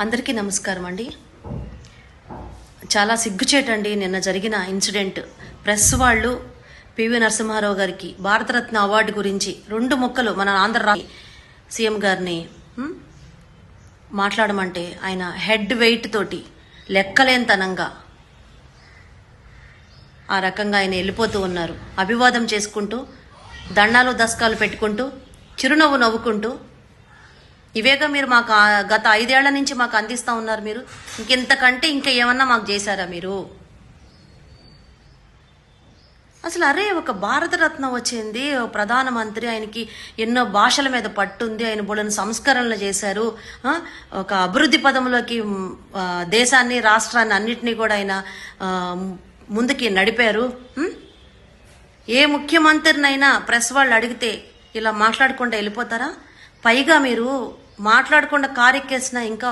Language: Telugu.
అందరికీ నమస్కారం అండి. చాలా సిగ్గుచేటండి నిన్న జరిగిన ఇన్సిడెంట్. ప్రెస్ వాళ్ళు పివి నరసింహారావు గారికి భారతరత్న అవార్డు గురించి 2 ముక్కలు మన ఆంధ్ర సీఎం గారిని మాట్లాడమంటే ఆయన హెడ్ వెయిట్ తోటి లెక్కలేనితనంగా ఆ రకంగా ఆయన వెళ్ళిపోతూ ఉన్నారు. అభివాదం చేసుకుంటూ, దండాలు దస్కాలు పెట్టుకుంటూ, చిరునవ్వు నవ్వుకుంటూ, ఇవేగా మీరు మాకు గత 5 ఏళ్ల నుంచి మాకు అందిస్తూ ఉన్నారు. మీరు ఇంకెంతకంటే ఇంకా ఏమన్నా మాకు చేశారా మీరు? అసలు అరే, ఒక భారతరత్న వచ్చింది, ప్రధానమంత్రి, ఆయనకి ఎన్నో భాషల మీద పట్టుంది, ఆయన బోళ్ళని సంస్కరణలు చేశారు, ఒక అభివృద్ధి పదంలోకి దేశాన్ని, రాష్ట్రాన్ని అన్నిటినీ కూడా ఆయన ముందుకి నడిపారు. ఏ ముఖ్యమంత్రినైనా ప్రెస్ వాళ్ళు అడిగితే ఇలా మాట్లాడకుండా వెళ్ళిపోతారా? పైగా మీరు మాట్లాడకుండా కారెక్కేసిన ఇంకా